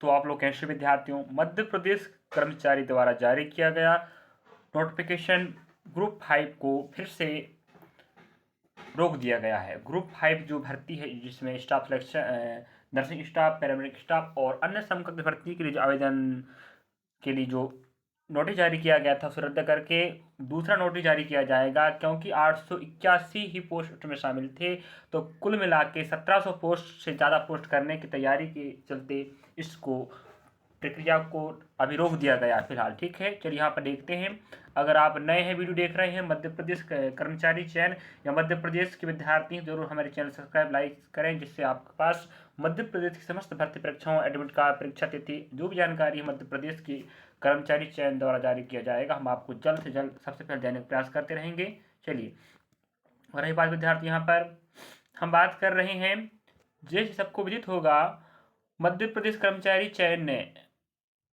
तो आप लोग कैसे विद्यार्थियों, मध्य प्रदेश कर्मचारी द्वारा जारी किया गया नोटिफिकेशन ग्रुप 5 को फिर से रोक दिया गया है। ग्रुप 5 जो भर्ती है जिसमें staff selection, nursing staff, paramedic staff और अन्य समकक्ष भर्ती के लिए जो आवेदन के लिए जो नोटिस जारी किया गया था उसे रद्द करके दूसरा नोटिस जारी किया जाएगा, क्योंकि 881 ही पोस्ट में शामिल थे। तो कुल मिला के 1700 पोस्ट से ज़्यादा पोस्ट करने की तैयारी के चलते इसको प्रक्रिया को अभी रोक दिया गया फिलहाल। ठीक है, चलिए यहाँ पर देखते हैं। अगर आप नए हैं, वीडियो देख रहे हैं मध्य प्रदेश कर्मचारी चयन या मध्य प्रदेश के विद्यार्थी हैं, जरूर हमारे चैनल सब्सक्राइब लाइक करें, जिससे आपके पास मध्य प्रदेश की समस्त भर्ती परीक्षाओं, एडमिट कार्ड, परीक्षा तिथि, जो भी जानकारी मध्य प्रदेश की कर्मचारी चयन द्वारा जारी किया जाएगा, हम आपको जल्द से जल्द सबसे पहले देने का प्रयास करते रहेंगे। चलिए, और रही बात विद्यार्थी, यहाँ पर हम बात कर रहे हैं, जैसे सबको विदित होगा मध्य प्रदेश कर्मचारी चयन ने,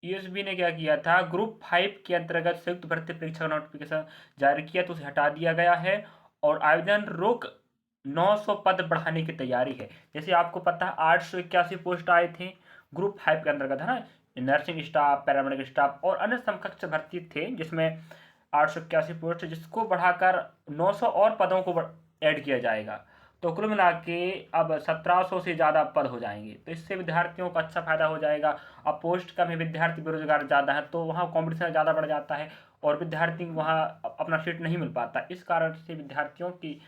ईएसबी ने क्या किया था, ग्रुप 5 के अंतर्गत संयुक्त भर्ती परीक्षा का नोटिफिकेशन जारी किया तो उसे हटा दिया गया है और आवेदन रोक 900 पद बढ़ाने की तैयारी है। जैसे आपको पता है 881 पोस्ट आए थे ग्रुप 5 के अंतर्गत, है ना, नर्सिंग स्टाफ, पैरामेडिक स्टाफ और अन्य समकक्ष भर्ती थे, जिसमें 881 पोस्ट, जिसको बढ़ाकर 900 और पदों को ऐड किया जाएगा। तो कुल मिला के अब 1700 से ज़्यादा पद हो जाएंगे, तो इससे विद्यार्थियों को अच्छा फायदा हो जाएगा। अब पोस्ट कम है, विद्यार्थी बेरोजगार ज़्यादा है, तो वहाँ कॉम्पिटिशन ज़्यादा बढ़ जाता है और विद्यार्थी वहाँ अपना सीट नहीं मिल पाता। इस कारण से विद्यार्थियों की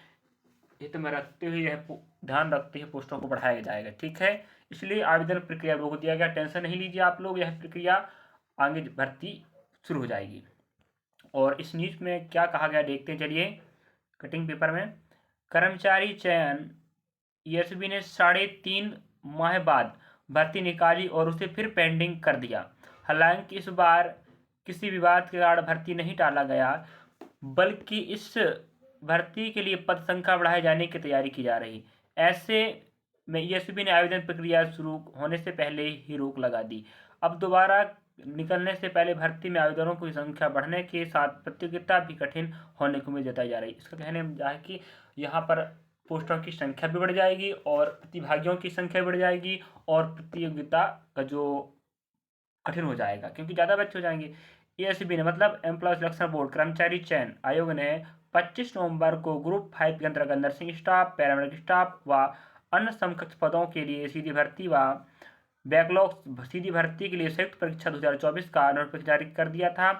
हित में रखते हुए यह ध्यान रखते हुए पोस्टों को बढ़ाया जाएगा। ठीक है, इसलिए आवेदन प्रक्रिया रोक दिया गया। टेंशन नहीं लीजिए आप लोग, यह प्रक्रिया आगे भर्ती शुरू हो जाएगी। और इस न्यूज़ में क्या कहा गया देखते हैं, चलिए कटिंग पेपर में। कर्मचारी चयन ईएसबी ने 3.5 माह बाद भर्ती निकाली और उसे फिर पेंडिंग कर दिया। हालांकि इस बार किसी विवाद के कारण भर्ती नहीं टाला गया, बल्कि इस भर्ती के लिए पद संख्या बढ़ाए जाने की तैयारी की जा रही। ऐसे में ईएसबी ने आवेदन प्रक्रिया शुरू होने से पहले ही रोक लगा दी। अब दोबारा निकलने से पहले भर्ती में आवेदनों की संख्या बढ़ने के साथ प्रतियोगिता भी कठिन होने की उम्मीद जताई जा रही। इसका कहने में है कि यहाँ पर पोस्टों की संख्या भी बढ़ जाएगी और प्रतिभागियों की संख्या बढ़ जाएगी और प्रतियोगिता का जो कठिन हो जाएगा, क्योंकि ज़्यादा बच्चे हो जाएंगे। एएसबी ने, मतलब एम्प्लॉय सिलेक्शन बोर्ड, कर्मचारी चयन आयोग ने 25 नवंबर को ग्रुप 5 के अंतर्गत नर्सिंग स्टाफ, पैरामेडिक स्टाफ व अन्य समकक्ष पदों के लिए सीधी भर्ती व बैकलॉग सीधी भर्ती के लिए संयुक्त परीक्षा 2024 का नोटिफिकेशन जारी कर दिया था।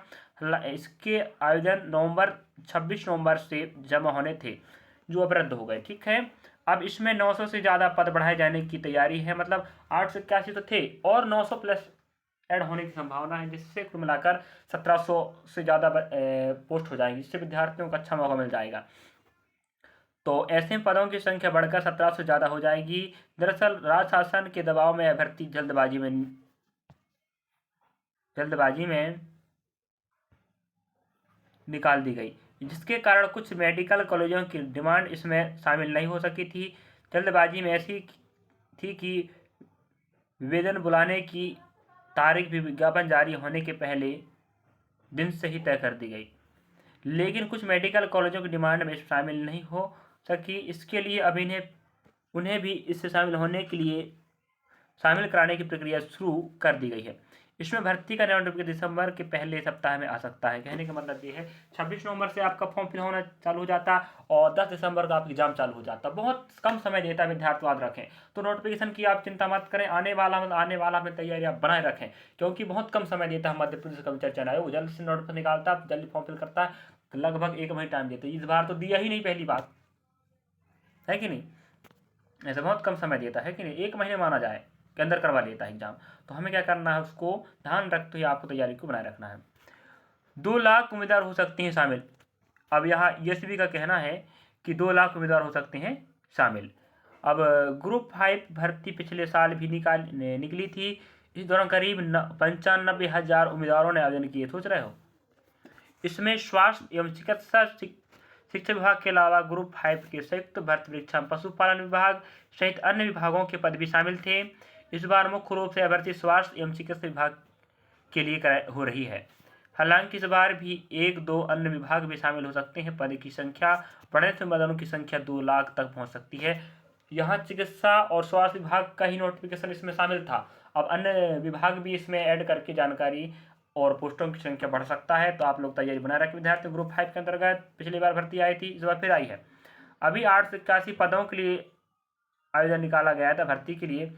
इसके आवेदन 26 नवंबर से जमा होने थे, जो अब रद्द हो गए। ठीक है, अब इसमें 900 से ज़्यादा पद बढ़ाए जाने की तैयारी है, मतलब 881 तो थे और 900 प्लस ऐड होने की संभावना है, जिससे कुल मिलाकर 1700 से ज़्यादा पोस्ट हो जाएंगी, जिससे विद्यार्थियों को अच्छा मौका मिल जाएगा। तो ऐसे पदों की संख्या बढ़कर 1700 से ज़्यादा हो जाएगी। दरअसल राज्य शासन के दबाव में यह भर्ती जल्दबाजी में निकाल दी गई, जिसके कारण कुछ मेडिकल कॉलेजों की डिमांड इसमें शामिल नहीं हो सकी थी। जल्दबाजी में ऐसी थी कि विवेचन बुलाने की तारीख भी विज्ञापन जारी होने के पहले दिन से ही तय कर दी गई, लेकिन कुछ मेडिकल कॉलेजों की डिमांड में शामिल नहीं हो सकी। इसके लिए अब उन्हें भी इससे शामिल होने के लिए शामिल कराने की प्रक्रिया शुरू कर दी गई है। इसमें भर्ती का नोटिफिकेशन दिसंबर के पहले सप्ताह में आ सकता है। कहने का मतलब ये है 26 नवंबर से आपका फॉर्म फिल होना चालू हो जाता और 10 दिसंबर का आपका एग्जाम चालू हो जाता। बहुत कम समय देता है, विद्यार्थी याद रखें। तो नोटिफिकेशन की आप चिंता मत करें, आने वाला में तैयारी आप बनाए रखें, क्योंकि बहुत कम समय देता है मध्य प्रदेश कर्मचारी चयन आयोग। जल्द से नोटिफिकेशन निकालता है, जल्दी फॉर्म फिल करता है, लगभग 1 महीने टाइम देते। इस बार तो दिया ही नहीं, पहली बात है कि नहीं, ऐसा बहुत कम समय देता है कि नहीं, 1 महीने माना जाए के अंदर करवा लेता है एग्जाम। तो हमें क्या करना है, उसको ध्यान रखते हुए आपको तैयारी को बनाए रखना है। 2 लाख उम्मीदवार हो सकते हैं शामिल। अब यहाँ ईएसबी का कहना है कि 2 लाख उम्मीदवार हो सकते हैं शामिल। अब ग्रुप 5 भर्ती पिछले साल भी निकली थी। इस दौरान करीब 95,000 उम्मीदवारों ने आवेदन किए। सोच रहे हो, इसमें स्वास्थ्य एवं चिकित्सा शिक्षा विभाग के अलावा ग्रुप 5 के संयुक्त भर्ती परीक्षा में पशुपालन विभाग सहित अन्य विभागों के पद भी शामिल थे। इस बार मुख्य रूप से भर्ती स्वास्थ्य एवं चिकित्सा विभाग के लिए हो रही है। हालांकि इस बार भी 1-2 अन्य विभाग भी शामिल हो सकते हैं। पद की संख्या बढ़ने से उम्मीदवारों की संख्या 2 लाख तक पहुंच सकती है। यहाँ चिकित्सा और स्वास्थ्य विभाग का ही नोटिफिकेशन इसमें शामिल था। अब अन्य विभाग भी इसमें ऐड करके जानकारी और पोस्टों की संख्या बढ़ सकता है, तो आप लोग तैयारी बना रखें विद्यार्थी। ग्रुप 5 के अंतर्गत पिछली बार भर्ती आई थी, इस बार फिर आई है। अभी 881 पदों के लिए आवेदन निकाला गया था भर्ती के लिए।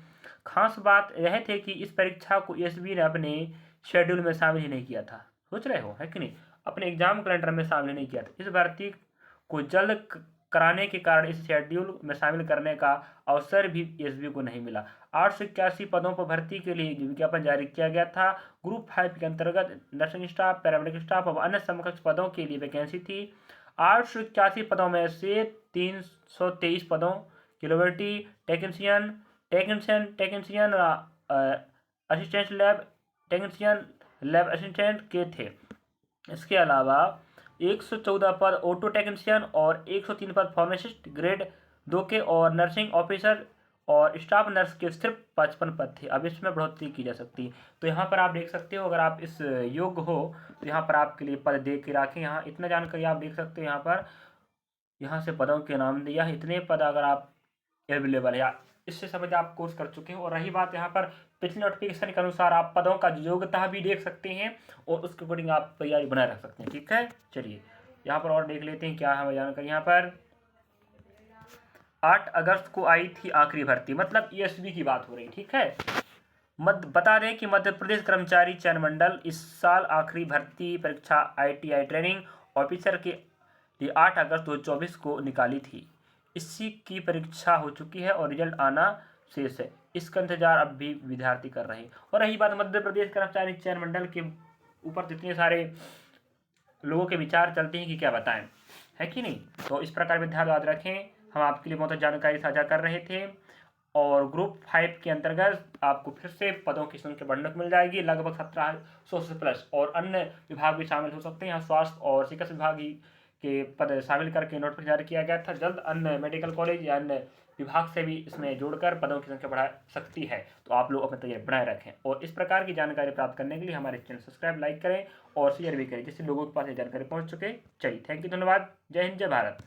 खास बात यह थी कि इस परीक्षा को एसबी ने अपने शेड्यूल में शामिल ही नहीं किया था। सोच रहे हो, है कि नहीं, अपने एग्जाम कैलेंडर में शामिल नहीं किया था। इस भर्ती को जल्द कराने के कारण इस शेड्यूल में शामिल करने का अवसर भी एसबी को नहीं मिला। 881 पदों पर भर्ती के लिए विज्ञापन जारी किया गया था। ग्रुप 5 के अंतर्गत नर्सिंग स्टाफ, पैरामेडिकल स्टाफ और अन्य समकक्ष पदों के लिए वैकेंसी थी। 881 पदों में से 323 पदों किलोवर्टी technician technician assistant lab assistant के थे। इसके अलावा 114 पद ऑटो टेक्नीशियन और 103 पद फार्मासिस्ट ग्रेड 2 के और नर्सिंग ऑफिसर और स्टाफ नर्स के सिर्फ 55 पद थे। अब इसमें बढ़ोतरी की जा सकती है। तो यहाँ पर आप देख सकते हो, अगर आप इस योग्य हो तो यहाँ पर आपके लिए पद दे के रखें। यहाँ इतना जानकारी आप देख सकते हो, यहाँ पर यहाँ से पदों के नाम दिया है, इतने पद अगर आप अवेलेबल है, इससे समझ आप कोर्स कर चुके हो। और रही बात यहाँ पर पिछले नोटिफिकेशन के अनुसार आप पदों का योग्यता भी देख सकते हैं और उसके अकॉर्डिंग आप तैयारी बनाए रख सकते हैं। ठीक है, चलिए यहाँ पर और देख लेते हैं क्या हमें जानकारी। यहाँ पर 8 अगस्त को आई थी आखिरी भर्ती, मतलब ईएसबी की बात हो रही। ठीक है, बता दें कि मध्य प्रदेश कर्मचारी चयन मंडल इस साल आखिरी भर्ती परीक्षा ITI ट्रेनिंग ऑफिसर के लिए 8 अगस्त 2024 को निकाली थी। इसी की परीक्षा हो चुकी है और रिजल्ट आना शेष है। इसका इंतजार अब भी विद्यार्थी कर रहे हैं। और रही बात मध्य प्रदेश कर्मचारी चयन मंडल के ऊपर जितने सारे लोगों के विचार चलते हैं कि क्या बताएं, है कि नहीं। तो इस प्रकार विद्यार्थी याद रखें, हम आपके लिए बहुत जानकारी साझा कर रहे थे। और ग्रुप 5 के अंतर्गत आपको फिर से पदों की संख्या बढ़ने को मिल जाएगी, लगभग 1700 से प्लस। और अन्य विभाग भी शामिल हो सकते हैं। यहाँ स्वास्थ्य और चिकित्सा विभाग के पद शामिल करके नोटिफिकेशन जारी किया गया था। जल्द अन्य मेडिकल कॉलेज या अन्य विभाग से भी इसमें जोड़कर पदों की संख्या बढ़ा सकती है। तो आप लोग अपनी तैयारी बनाए रखें और इस प्रकार की जानकारी प्राप्त करने के लिए हमारे चैनल सब्सक्राइब, लाइक करें और शेयर भी करें, जिससे लोगों के पास ये जानकारी पहुंच सके। चलिए, थैंक यू, धन्यवाद। जय हिंद, जय भारत।